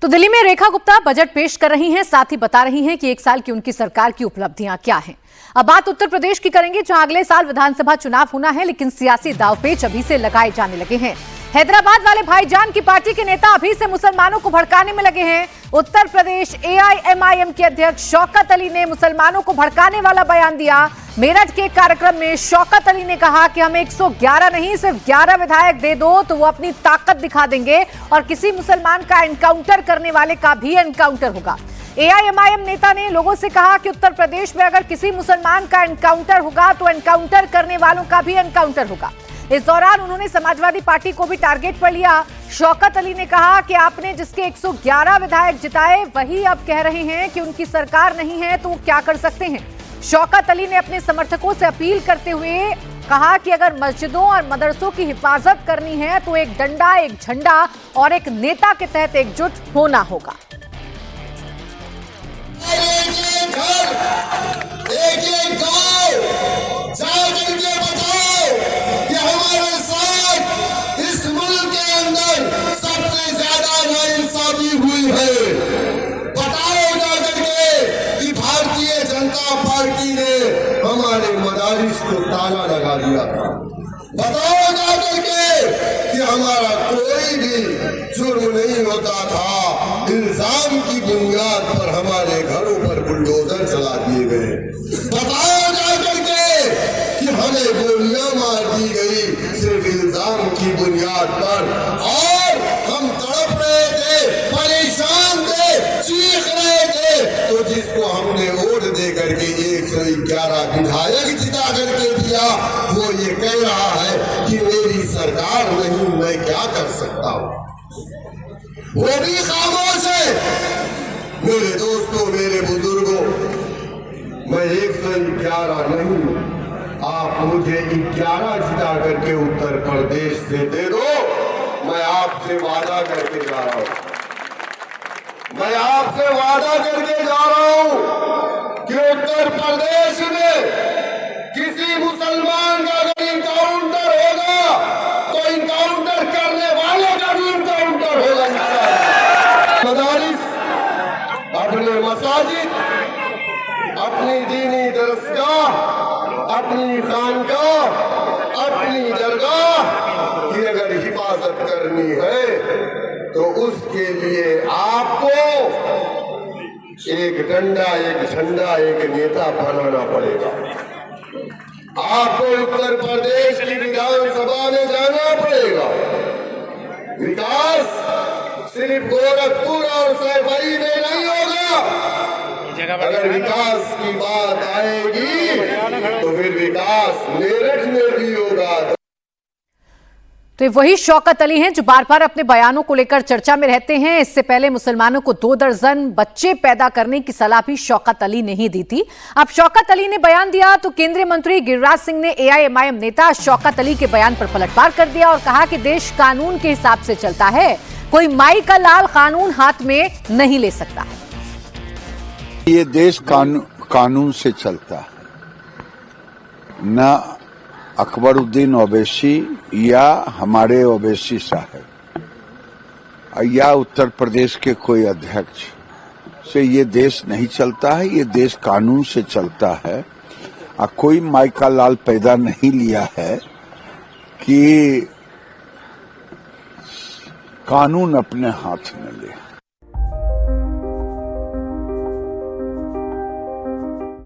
तो दिल्ली में रेखा गुप्ता बजट पेश कर रही हैं, साथ ही बता रही हैं कि एक साल की उनकी सरकार की उपलब्धियां क्या हैं। अब बात उत्तर प्रदेश की करेंगे, जहां अगले साल विधानसभा चुनाव होना है, लेकिन सियासी दांवपेच अभी से लगाए जाने लगे हैं। हैदराबाद वाले भाईजान की पार्टी के नेता अभी से मुसलमानों को भड़काने में लगे हैं। उत्तर प्रदेश AIMIM के अध्यक्ष शौकत अली ने मुसलमानों को भड़काने वाला बयान दिया। मेरठ के कार्यक्रम में शौकत अली ने कहा कि हमें 111 नहीं सिर्फ 11 विधायक दे दो तो वो अपनी ताकत दिखा देंगे और किसी मुसलमान का एनकाउंटर करने वाले का भी एनकाउंटर होगा। AIMIM नेता ने लोगों से कहा कि उत्तर प्रदेश में अगर किसी मुसलमान का एनकाउंटर होगा तो एनकाउंटर करने वालों का भी एनकाउंटर होगा। इस दौरान उन्होंने समाजवादी पार्टी को भी टारगेट पर लिया। शौकत अली ने कहा कि आपने जिसके 111 विधायक जिताए वही अब कह रहे हैं कि उनकी सरकार नहीं है तो वो क्या कर सकते हैं। शौकत अली ने अपने समर्थकों से अपील करते हुए कहा कि अगर मस्जिदों और मदरसों की हिफाजत करनी है तो एक डंडा, एक झंडा और एक नेता के तहत एकजुट होना होगा। पार्टी ने हमारे मदारिस को ताला लगा दिया था। बताओ जाकर के कि हमारा कोई भी जुर्म नहीं होता था। इल्जाम की बुनियाद पर हमारे घरों पर बुलडोजर चला दिए गए। बताओ जाकर के कि हमें गोलियां मार दी गई सिर्फ इल्जाम की बुनियाद पर, और हम तड़प रहे थे, परेशान थे, चीख रहे थे। तो जिसको हमने वोट दे करके 111 विधायक जिता करके दिया वो ये कह रहा है कि मेरी सरकार नहीं, मैं क्या कर सकता हूं। वो भी खामोश है। मेरे दोस्तों, मेरे बुजुर्गों, मैं 111 नहीं, आप मुझे 11 जिता करके उत्तर प्रदेश से दे दो। मैं आपसे वादा करके जा रहा हूं, मैं आपसे वादा करके जा रहा हूं कि उत्तर प्रदेश में किसी मुसलमान का अगर इनकाउंटर होगा तो इनकाउंटर करने वाले का भी इनकाउंटर होगा। मदारिस, अपने मसाजिद, अपनी दीनी दरसगाह, अपनी खानगाह, अपनी दरगाह की अगर हिफाजत करनी है तो उसके लिए आपको एक डंडा, एक झंडा, एक नेता बनाना पड़ेगा। आपको उत्तर प्रदेश की विधानसभा में जाना पड़ेगा। विकास सिर्फ गोरखपुर और सैफई में नहीं होगा। अगर विकास की बात आएगी तो फिर विकास मेरठ में भी होगा। तो वही शौकत अली हैं जो बार बार अपने बयानों को लेकर चर्चा में रहते हैं। इससे पहले मुसलमानों को 2 दर्जन बच्चे पैदा करने की सलाह भी शौकत अली ने ही दी थी। अब शौकत अली ने बयान दिया तो केंद्रीय मंत्री गिरिराज सिंह ने AIMIM नेता शौकत अली के बयान पर पलटवार कर दिया और कहा कि देश कानून के हिसाब से चलता है, कोई माई का लाल कानून हाथ में नहीं ले सकता है। ये देश कानून से चलता है, न अकबरुद्दीन ओवैसी या हमारे ओवैसी साहब या उत्तर प्रदेश के कोई अध्यक्ष से ये देश नहीं चलता है। ये देश कानून से चलता है। कोई माई का लाल पैदा नहीं लिया है कि कानून अपने हाथ में ले।